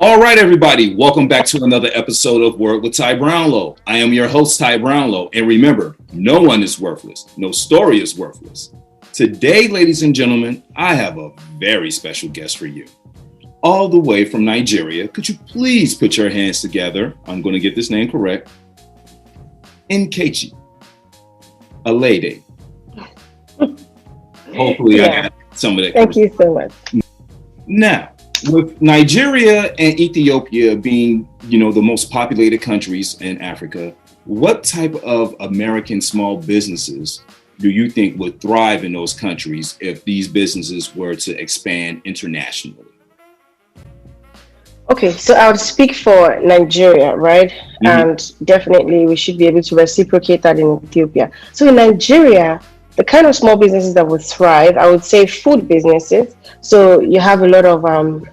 All right, everybody, welcome back to another episode of Word with Ty Brownlow. I am your host, Ty Brownlow, and remember, no one is worthless. No story is worthless. Today, ladies and gentlemen, I have a very special guest for you. All the way from Nigeria, could you please put your hands together? I'm going to get this name correct. Nkechi, a lady. Hopefully, I got some of that. Thank you so much. Now, with Nigeria and Ethiopia being, the most populated countries in Africa, what type of American small businesses do you think would thrive in those countries if these businesses were to expand internationally? Okay, so I would speak for Nigeria, right? Mm-hmm. And definitely we should be able to reciprocate that in Ethiopia. So in Nigeria, the kind of small businesses that would thrive, I would say food businesses. So you have a lot of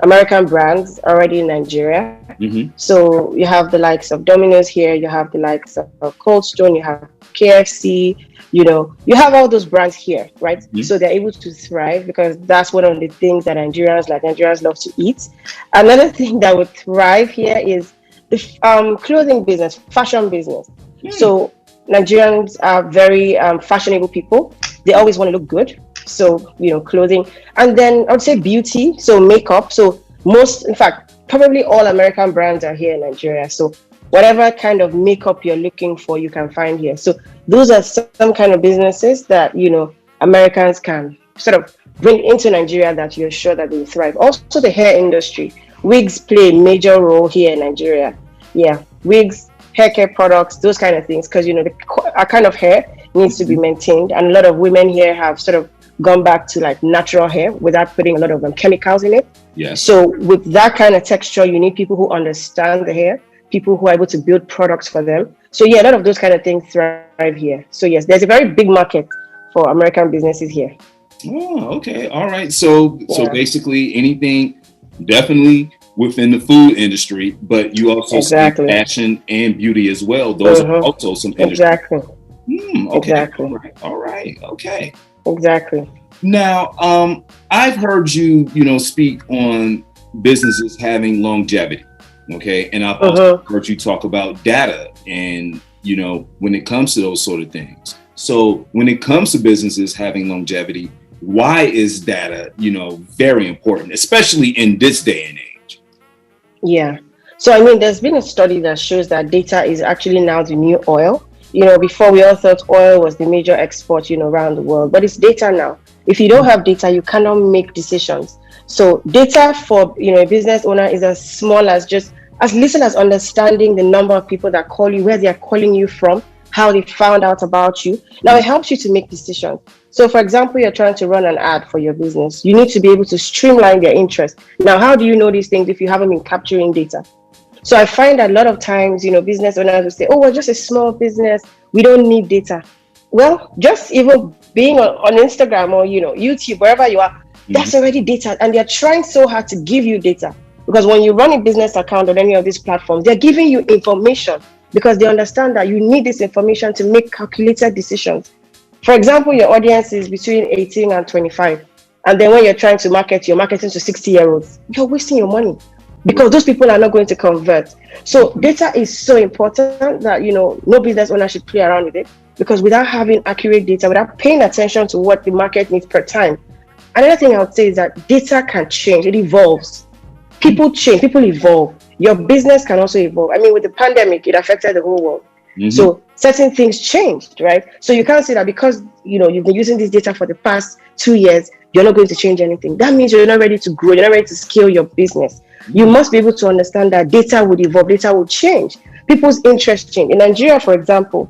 American brands already in Nigeria. Mm-hmm. So you have the likes of Domino's here, you have the likes of Cold Stone, you have KFC, you have all those brands here, right? Mm-hmm. So they're able to thrive because that's one of the things that Nigerians love to eat. Another thing that would thrive here is the clothing business, fashion business. Mm-hmm. So Nigerians are very fashionable people. They always want to look good. So, clothing. And then I would say beauty, so makeup. So probably all American brands are here in Nigeria. So whatever kind of makeup you're looking for, you can find here. So those are some kind of businesses that, Americans can sort of bring into Nigeria that you're sure that they will thrive. Also the hair industry. Wigs play a major role here in Nigeria. Yeah, wigs, hair care products, those kind of things, because our kind of hair needs to be maintained, and a lot of women here have sort of gone back to like natural hair without putting a lot of chemicals in it. Yes. So with that kind of texture, you need people who understand the hair, people who are able to build products for them. So yeah, a lot of those kind of things thrive here. So yes, there's a very big market for American businesses here. Oh, okay, all right. So basically anything, definitely within the food industry, but you also see fashion and beauty as well. Those are also some industries. Exactly. Okay. Exactly. All right. Okay. Exactly. Now, I've heard you, speak on businesses having longevity. Okay. And I've also heard you talk about data and, when it comes to those sort of things. So when it comes to businesses having longevity, why is data, very important, especially in this day and age? Yeah. So, there's been a study that shows that data is actually now the new oil. Before we all thought oil was the major export, around the world, but it's data now. If you don't have data, you cannot make decisions. So data for, a business owner is as small as just as little as understanding the number of people that call you, where they are calling you from, how they found out about you. Now it helps you to make decisions. So for example, you're trying to run an ad for your business. You need to be able to streamline their interest. Now, how do you know these things if you haven't been capturing data? So I find that a lot of times, business owners will say, oh, we're just a small business. We don't need data. Well, just even being on Instagram or, YouTube, wherever you are, that's already data. And they're trying so hard to give you data. Because when you run a business account on any of these platforms, they're giving you information because they understand that you need this information to make calculated decisions. For example, your audience is between 18 and 25. And then when you're trying to market, you're marketing to 60-year-olds. You're wasting your money, because those people are not going to convert. So data is so important that, no business owner should play around with it, because without having accurate data, without paying attention to what the market needs per time. Another thing I would say is that data can change. It evolves. People change, people evolve. Your business can also evolve. With the pandemic, it affected the whole world. Mm-hmm. So certain things changed, right? So you can't say that because, you've been using this data for the past 2 years, you're not going to change anything. That means you're not ready to grow. You're not ready to scale your business. You must be able to understand that data would evolve, data will change. People's interest change. In Nigeria, for example,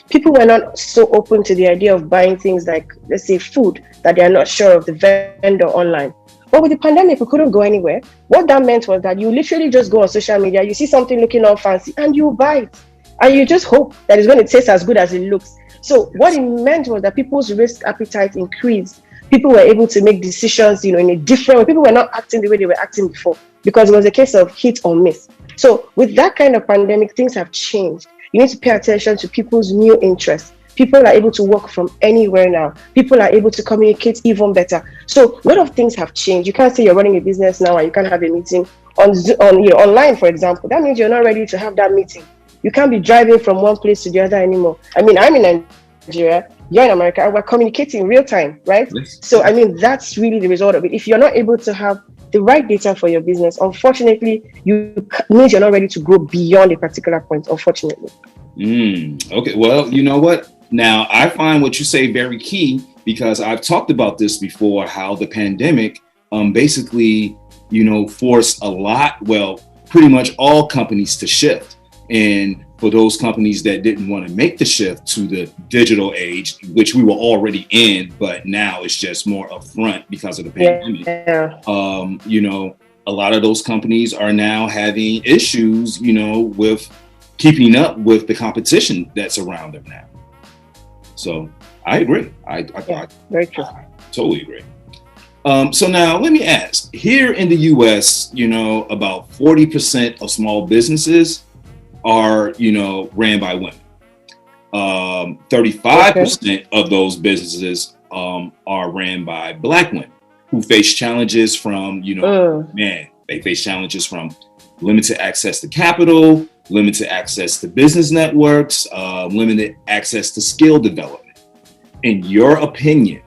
people were not so open to the idea of buying things like, let's say, food that they are not sure of the vendor online. But with the pandemic, we couldn't go anywhere. What that meant was that you literally just go on social media, you see something looking all fancy, and you buy it. And you just hope that it's going to taste as good as it looks. So what it meant was that people's risk appetite increased. People were able to make decisions, in a different way. People were not acting the way they were acting before, because it was a case of hit or miss. So with that kind of pandemic, things have changed. You need to pay attention to people's new interests. People are able to work from anywhere now. People are able to communicate even better. So a lot of things have changed. You can't say you're running a business now and you can't have a meeting online, for example, that means you're not ready to have that meeting. You can't be driving from one place to the other anymore. I mean, I'm in Nigeria, you're in America, and we're communicating in real time, right? Yes. So, I mean, that's really the result of it. If you're not able to have the right data for your business, unfortunately, means you're not ready to grow beyond a particular point, unfortunately. Okay. Well, you know what? Now, I find what you say very key, because I've talked about this before, how the pandemic basically, forced pretty much all companies to shift. And for those companies that didn't want to make the shift to the digital age, which we were already in, but now it's just more upfront because of the pandemic, a lot of those companies are now having issues, with keeping up with the competition that's around them now. So I agree. I very true. I totally agree. So now let me ask, here in the US, about 40% of small businesses are, ran by women. 35% of those businesses are ran by Black women who face challenges from, they face challenges from limited access to capital, limited access to business networks, limited access to skill development. In your opinion,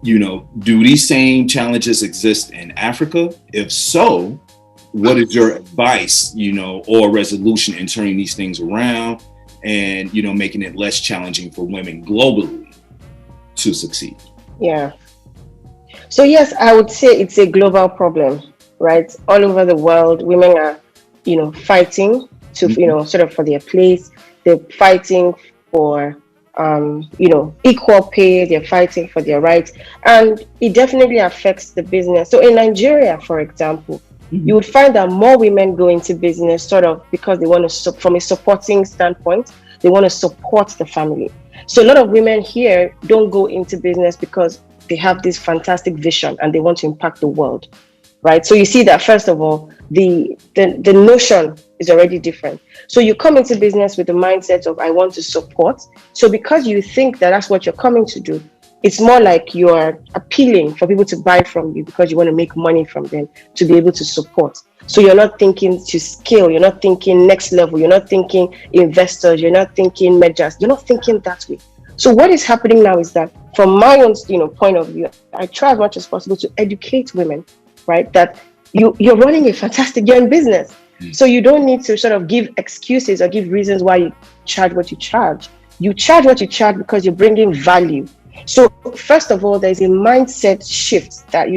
do these same challenges exist in Africa? If so, what is your advice, or resolution in turning these things around and, making it less challenging for women globally to succeed? Yeah. So yes, I would say it's a global problem, right? All over the world, women are, fighting to, sort of for their place. They're fighting for, equal pay. They're fighting for their rights. And it definitely affects the business. So in Nigeria, for example, you would find that more women go into business sort of because they want to, from a supporting standpoint, they want to support the family. So a lot of women here don't go into business because they have this fantastic vision and they want to impact the world, right? So you see that, first of all, the notion is already different. So you come into business with the mindset of, I want to support. So because you think that that's what you're coming to do, it's more like you're appealing for people to buy from you because you want to make money from them to be able to support. So you're not thinking to scale, you're not thinking next level, you're not thinking investors, you're not thinking mergers, you're not thinking that way. So what is happening now is that from my own point of view, I try as much as possible to educate women, right? That you're running a fantastic young business. So you don't need to sort of give excuses or give reasons why you charge what you charge. You charge what you charge because you're bringing value. So first of all, there's a mindset shift that,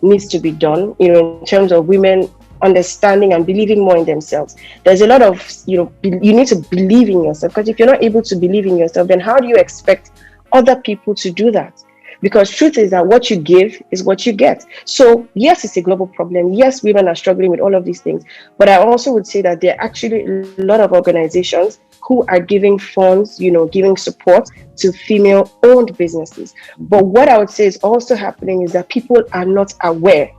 needs to be done, in terms of women understanding and believing more in themselves. There's a lot of, you need to believe in yourself, because if you're not able to believe in yourself, then how do you expect other people to do that? Because truth is that what you give is what you get. So yes, it's a global problem. Yes, women are struggling with all of these things. But I also would say that there are actually a lot of organizations who are giving funds, giving support to female-owned businesses. But what I would say is also happening is that people are not aware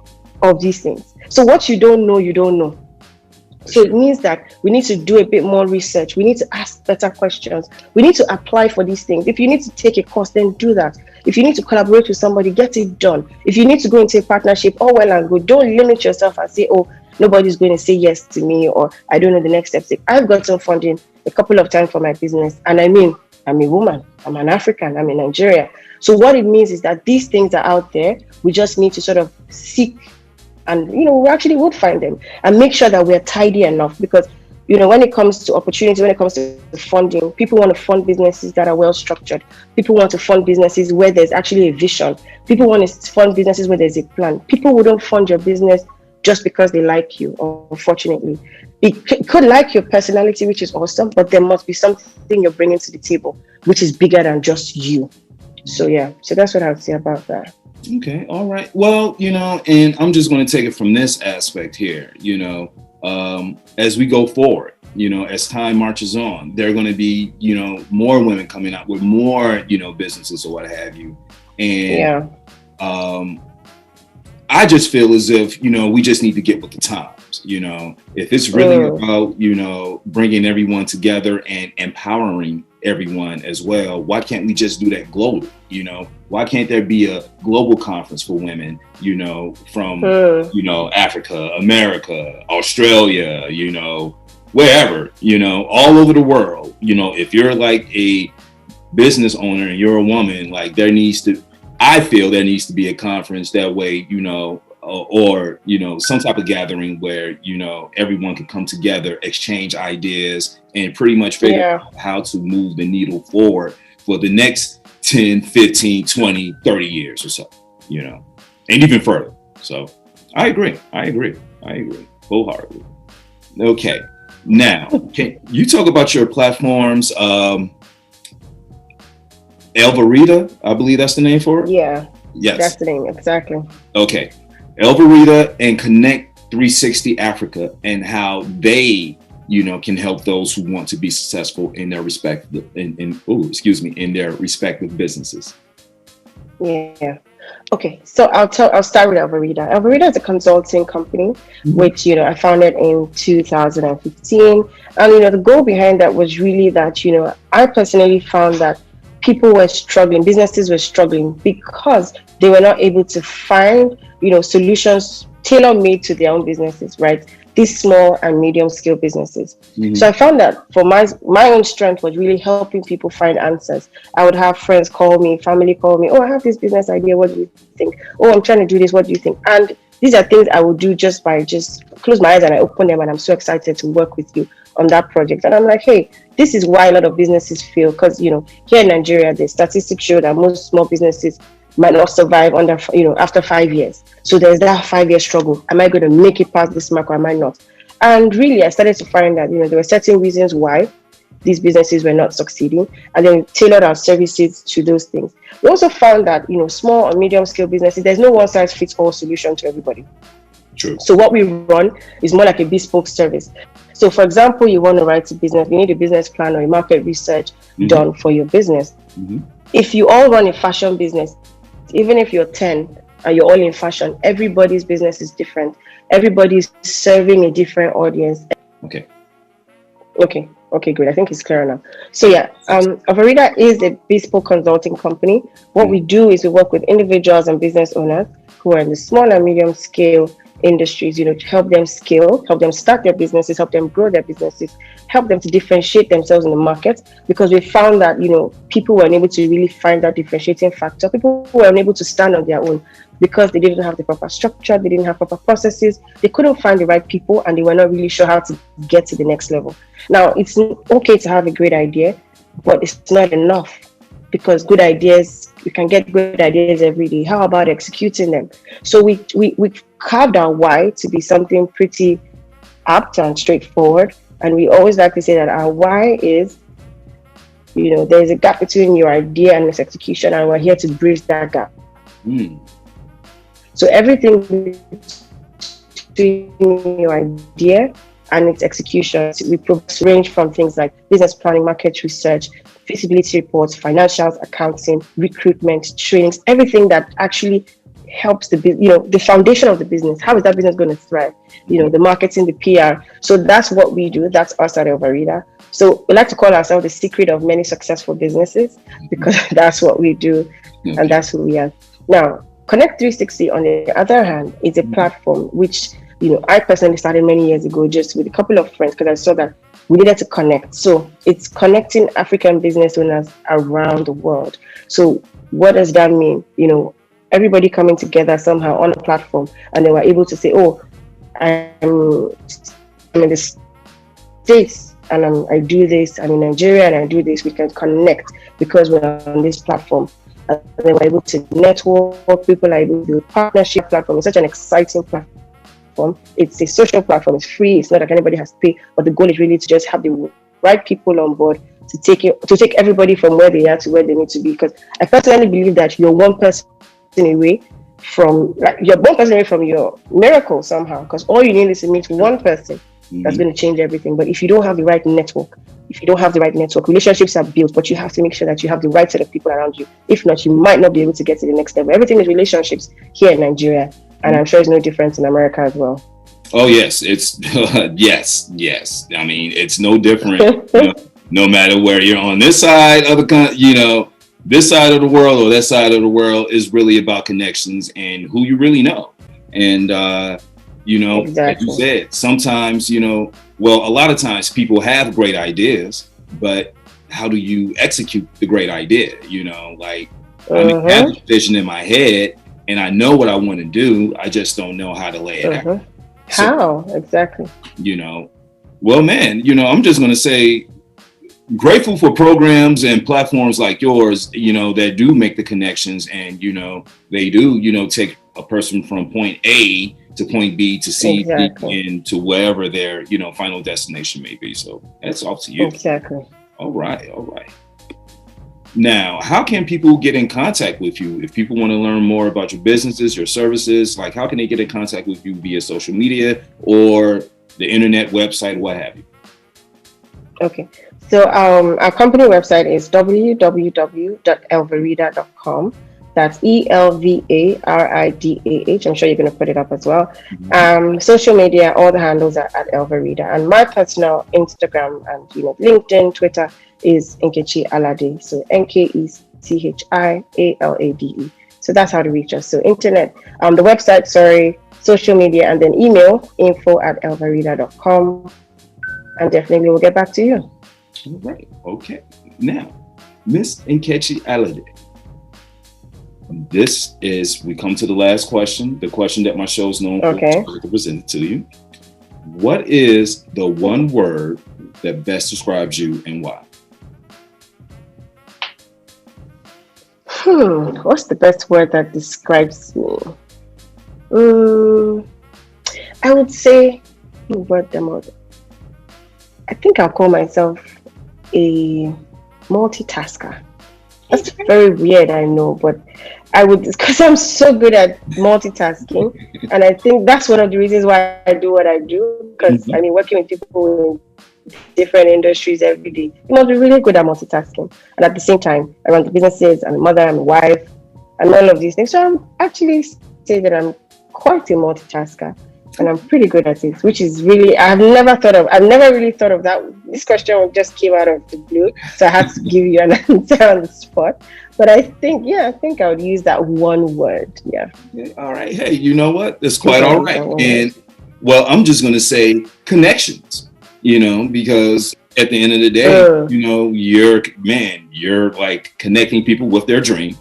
of these things. So what you don't know, you don't know. So it means that we need to do a bit more research. We need to ask better questions. We need to apply for these things. If you need to take a course, then do that. If you need to collaborate with somebody, get it done. If you need to go into a partnership, all well and good. Don't limit yourself and say, oh, nobody's going to say yes to me, or I don't know the next steps. I've gotten funding a couple of times for my business. And I mean, I'm a woman, I'm an African, I'm in Nigeria. So what it means is that these things are out there. We just need to sort of seek, and we actually would find them, and make sure that we're tidy enough, because when it comes to opportunity, when it comes to funding, people want to fund businesses that are well structured. People want to fund businesses where there's actually a vision. People want to fund businesses where there's a plan. People wouldn't fund your business just because they like you, unfortunately. It could like your personality, which is awesome, but there must be something you're bringing to the table which is bigger than just you. So that's what I would say about that. Okay, all right. Well, and I'm just going to take it from this aspect here, as we go forward, as time marches on, there are going to be, more women coming out with more, businesses or what have you. And I just feel as if, we just need to get with the times, if it's really about, bringing everyone together and empowering everyone as well. Why can't we just do that globally? You know, why can't there be a global conference for women, you know, from, you know, Africa, America, Australia, you know, wherever, you know, all over the world. You know, if you're like a business owner and you're a woman, like I feel there needs to be a conference that way, you know, or, you know, some type of gathering where, you know, everyone can come together, exchange ideas, and pretty much figure out how to move the needle forward for the next 10, 15, 20, 30 years or so, you know, and even further. So I agree wholeheartedly. Okay. Now, can you talk about your platforms? Elvarita, I believe that's the name for it? Yeah. Yes. That's the name, exactly. Okay. Elvarita and Connect 360 Africa, and how they, you know, can help those who want to be successful in their respective in their respective businesses. Yeah. Okay. So I'll start with Elvarita. Elvarita is a consulting company, which, you know, I founded in 2015. And, you know, the goal behind that was really that, you know, I personally found that people were struggling, businesses were struggling because they were not able to find, you know, solutions tailor-made to their own businesses, right? These small and medium scale businesses. So I found that for my own strength was really helping people find answers. I would have friends call me, family call me, oh, I have this business idea, what do you think? Oh, I'm trying to do this, what do you think? And these are things I would do just close my eyes and I open them, and I'm so excited to work with you on that project. And I'm like, hey, this is why a lot of businesses fail, because, you know, here in Nigeria, the statistics show that most small businesses might not survive after 5 years. So there's that 5-year struggle. Am I going to make it past this mark or am I not? And really, I started to find that, you know, there were certain reasons why these businesses were not succeeding, and then we tailored our services to those things. We also found that, you know, small or medium scale businesses, there's no one size fits all solution to everybody. True. So what we run is more like a bespoke service. So for example, you want to write a business, you need a business plan or a market research done for your business. If you all run a fashion business, even if you're 10 and you're all in fashion, everybody's business is different. Everybody's serving a different audience. Okay, great. I think it's clear now. So yeah, Elvarita is a bespoke consulting company. What we do is we work with individuals and business owners who are in the small and medium scale industries, you know, to help them scale, help them start their businesses, help them grow their businesses, help them to differentiate themselves in the market, because we found that, you know, people were unable to really find that differentiating factor. People were unable to stand on their own because they didn't have the proper structure, they didn't have proper processes, they couldn't find the right people, and they were not really sure how to get to the next level. Now, it's okay to have a great idea, but it's not enough, because good ideas, you can get good ideas every day. How about executing them? So we carved our why to be something pretty apt and straightforward. And we always like to say that our why is, you know, there's a gap between your idea and its execution, and we're here to bridge that gap. So everything between your idea and its execution, we range from things like business planning, market research, feasibility reports, financials, accounting, recruitment, trainings, everything that actually helps the foundation of the business. How is that business going to thrive? You know, the marketing, the PR. So that's what we do. That's us at Elvarita. So we like to call ourselves the secret of many successful businesses, because that's what we do, and that's who we are. Now, Connect 360, on the other hand, is a platform which, you know, I personally started many years ago just with a couple of friends, because I saw that we needed to connect. So it's connecting African business owners around the world. So what does that mean? You know, everybody coming together somehow on a platform, and they were able to say, oh, I'm in the States and I do this, I'm in Nigeria and I do this. We can connect because we're on this platform. And they were able to network, people are able to do partnership platform. It's such an exciting platform. It's a social platform, it's free, it's not like anybody has to pay, but the goal is really to just have the right people on board to take everybody from where they are to where they need to be. Because I personally believe that you're one person away from your miracle somehow, because all you need is to meet one person that's going to change everything. But if you don't have the right network, relationships are built, but you have to make sure that you have the right set of people around you. If not, you might not be able to get to the next level. Everything is relationships here in Nigeria, and I'm sure it's no different in America as well. Oh yes, it's yes. I mean, it's no different. You know, no matter where you're on this side of this side of the world or that side of the world, is really about connections and who you really know. And, Exactly. like you said, sometimes, well, a lot of times people have great ideas, but how do you execute the great idea? Like, I may have a vision in my head and I know what I want to do. I just don't know how to lay it out. How? Exactly. Well, man, I'm just going to say, grateful for programs and platforms like yours, that do make the connections and, they do, take a person from point A to point B to C, exactly. and to wherever their, final destination may be. So that's off to you. Exactly. All right. Now, how can people get in contact with you if people want to learn more about your businesses, your services? Like, how can they get in contact with you via social media or the internet, website, what have you? Okay. So our company website is www.elvarita.com. That's ELVARIDAH. I'm sure you're going to put it up as well. Social media, all the handles are at Elvarita. And my personal Instagram and LinkedIn, Twitter is Nkechi Alade. So NKECHIALADE. So that's how to reach us. So internet, the website, social media, and then email info@elvarita.com. And definitely we'll get back to you. All right. Okay. Now, Miss Nkechi Alade. We come to the last question, the question that my show is known for, to present it to you. What is the one word that best describes you and why? What's the best word that describes me? I would say I think I'll call myself a multitasker. That's very weird, I know, but I would, because I'm so good at multitasking, and I think that's one of the reasons why I do what I do. Because working with people in different industries every day, you must be really good at multitasking, and at the same time, I run the businesses, I'm a mother, I'm a wife, and all of these things. So I'm actually say that I'm quite a multitasker. And I'm pretty good at it, which is really, I've never really thought of that. This question just came out of the blue. So I had to give you an answer on the spot. But I think I would use that one word. Yeah. All right. Hey, you know what? That's quite all right. And well, I'm just going to say connections, because at the end of the day, you're like connecting people with their dream,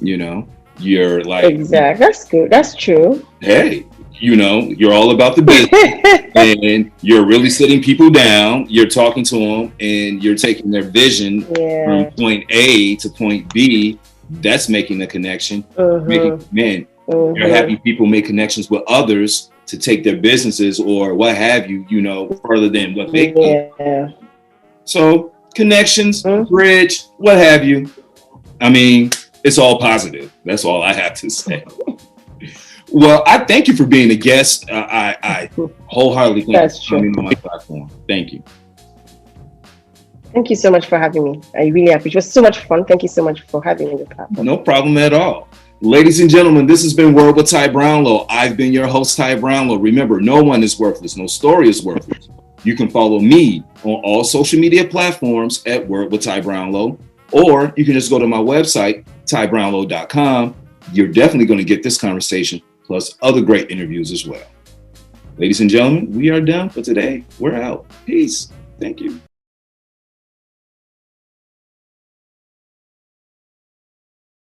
you're like. Exactly. That's good. That's true. Hey. You're all about the business and you're really sitting people down. You're talking to them and you're taking their vision from point A to point B. That's making a connection. You're having people make connections with others to take their businesses or what have you, further than what they can. So connections, bridge, what have you. I mean, it's all positive. That's all I have to say. Well, I thank you for being a guest. I wholeheartedly thank you for coming on my platform. Thank you. Thank you so much for having me. I really appreciate it. It was so much fun. Thank you so much for having me on the platform. No problem at all. Ladies and gentlemen, this has been Word with Ty Brownlow. I've been your host, Ty Brownlow. Remember, no one is worthless. No story is worthless. You can follow me on all social media platforms at Word with Ty Brownlow, or you can just go to my website, tybrownlow.com. You're definitely going to get this conversation plus other great interviews as well. Ladies and gentlemen, we are done for today. We're out. Peace. Thank you.